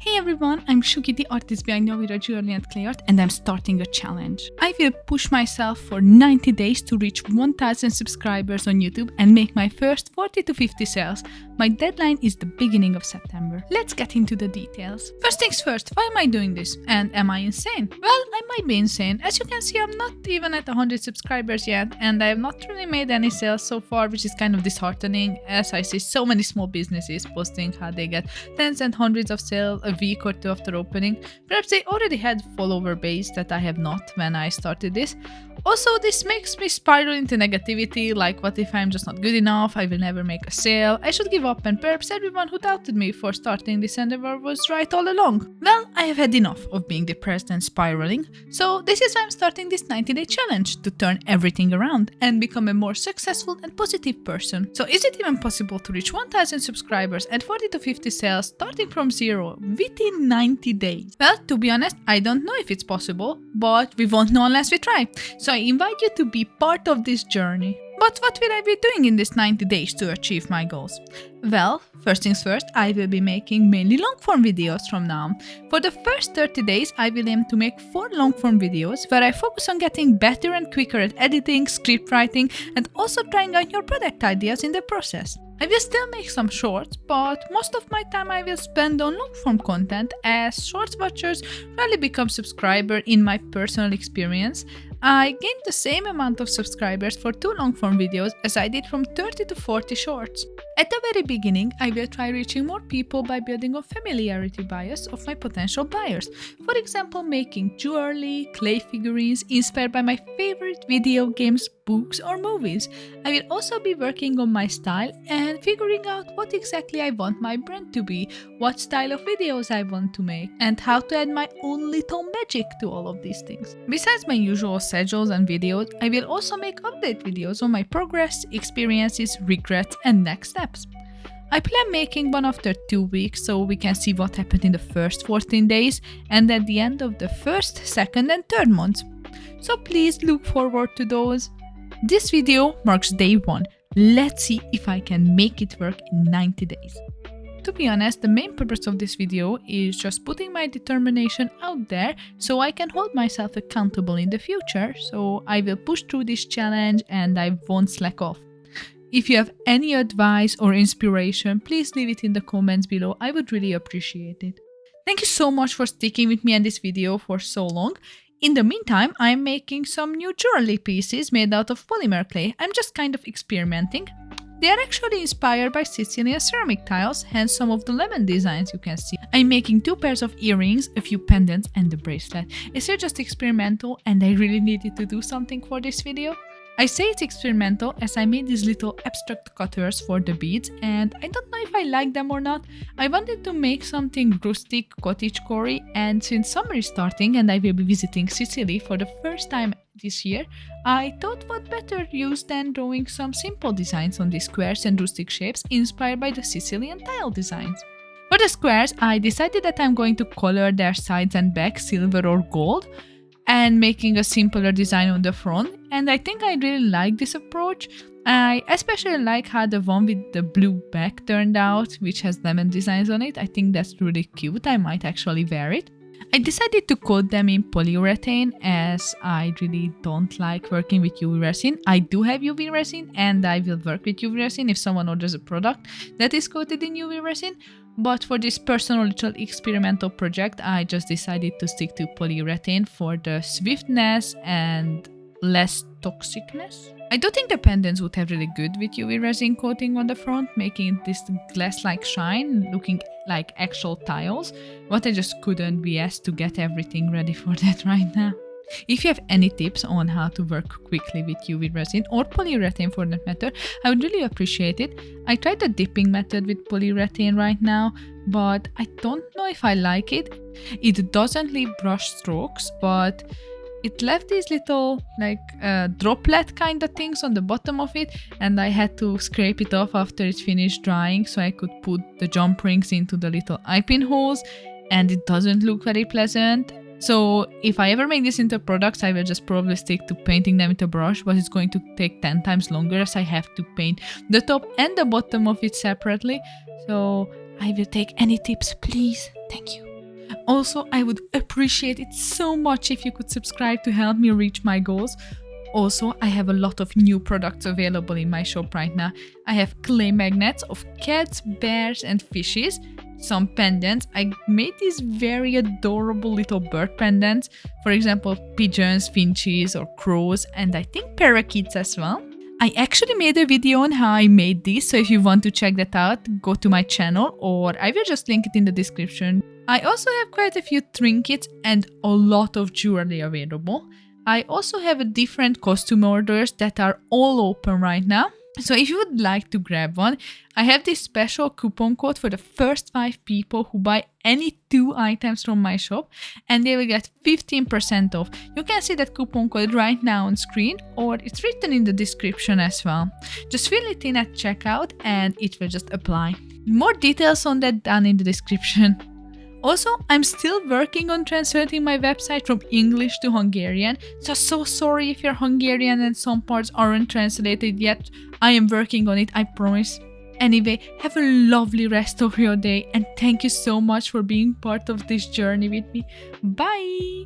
Hey everyone, I'm Shuki, the artist behind Novira Jewelry and Clay Art, and I'm starting a challenge. I will push myself for 90 days to reach 1000 subscribers on YouTube and make my first 40 to 50 sales. My deadline is the beginning of September. Let's get into the details. First things first, why am I doing this? And am I insane? Well, I might be insane. As you can see, I'm not even at 100 subscribers yet, and I have not really made any sales so far, which is kind of disheartening as I see so many small businesses posting how they get tens and hundreds of sales a week or two after opening. Perhaps they already had follower base that I have not when I started this. Also, this makes me spiral into negativity, like what if I'm just not good enough, I will never make a sale, I should give up, and perhaps everyone who doubted me for starting this endeavor was right all along. Well, I have had enough of being depressed and spiraling, so this is why I'm starting this 90-day challenge to turn everything around and become a more successful and positive person. So is it even possible to reach 1000 subscribers and 40 to 50 sales starting from zero within 90 days? Well, to be honest, I don't know if it's possible, but we won't know unless we try. So I invite you to be part of this journey. But what will I be doing in this 90 days to achieve my goals? Well, first things first, I will be making mainly long-form videos from now on. For the first 30 days, I will aim to make 4 long-form videos where I focus on getting better and quicker at editing, script writing, and also trying out your product ideas in the process. I will still make some shorts, but most of my time I will spend on long-form content as shorts watchers rarely become subscribers in my personal experience. I gained the same amount of subscribers for 2 long-form videos as I did from 30 to 40 shorts. At the very beginning, I will try reaching more people by building a familiarity bias of my potential buyers. For example, making jewelry, clay figurines inspired by my favorite video games, books or movies. I will also be working on my style and figuring out what exactly I want my brand to be, what style of videos I want to make, and how to add my own little magic to all of these things. Besides my usual schedules and videos, I will also make update videos on my progress, experiences, regrets, and next steps. I plan making one after 2 weeks so we can see what happened in the first 14 days and at the end of the first, second, and third months. So please look forward to those. This video marks day 1. Let's see if I can make it work in 90 days. To be honest, the main purpose of this video is just putting my determination out there so I can hold myself accountable in the future, so I will push through this challenge and I won't slack off. If you have any advice or inspiration, please leave it in the comments below, I would really appreciate it. Thank you so much for sticking with me in this video for so long. In the meantime, I'm making some new jewelry pieces made out of polymer clay. I'm just kind of experimenting. They are actually inspired by Sicilian Ceramic Tiles, hence some of the lemon designs you can see. I'm making 2 pairs of earrings, a few pendants and a bracelet. It's just experimental and I really needed to do something for this video. I say it's experimental as I made these little abstract cutters for the beads and I don't know if I like them or not. I wanted to make something rustic, cottagecore, and since summer is starting and I will be visiting Sicily for the first time this year, I thought what better use than drawing some simple designs on these squares and rustic shapes inspired by the Sicilian tile designs. For the squares, I decided that I'm going to color their sides and back silver or gold, and making a simpler design on the front, and I think I really like this approach. I especially like how the one with the blue back turned out, which has lemon designs on it. I think that's really cute, I might actually wear it. I decided to coat them in polyurethane as I really don't like working with UV resin. I do have UV resin and I will work with UV resin if someone orders a product that is coated in UV resin. But for this personal little experimental project, I just decided to stick to polyurethane for the swiftness and less toxicness. I do think the pendants would have really good with UV resin coating on the front, making this glass-like shine, looking like actual tiles, but I just couldn't be asked to get everything ready for that right now. If you have any tips on how to work quickly with UV resin or polyurethane for that matter, I would really appreciate it. I tried the dipping method with polyurethane right now, but I don't know if I like it. It doesn't leave brush strokes, but it left these little droplet kind of things on the bottom of it, and I had to scrape it off after it finished drying so I could put the jump rings into the little eye-pin holes, and it doesn't look very pleasant. So if I ever make this into products, I will just probably stick to painting them with a brush, but it's going to take 10 times longer as I have to paint the top and the bottom of it separately. So I will take any tips, please. Thank you. Also, I would appreciate it so much if you could subscribe to help me reach my goals. Also, I have a lot of new products available in my shop right now. I have clay magnets of cats, bears and fishes, some pendants. I made these very adorable little bird pendants, for example pigeons, finches or crows, and I think parakeets as well. I actually made a video on how I made these, so if you want to check that out, go to my channel or I will just link it in the description. I also have quite a few trinkets and a lot of jewelry available. I also have different costume orders that are all open right now. So if you would like to grab one, I have this special coupon code for the first 5 people who buy any 2 items from my shop, and they will get 15% off. You can see that coupon code right now on screen, or it's written in the description as well. Just fill it in at checkout and it will just apply. More details on that down in the description. Also, I'm still working on translating my website from English to Hungarian, so sorry if you're Hungarian and some parts aren't translated yet. I am working on it, I promise. Anyway, have a lovely rest of your day and thank you so much for being part of this journey with me. Bye!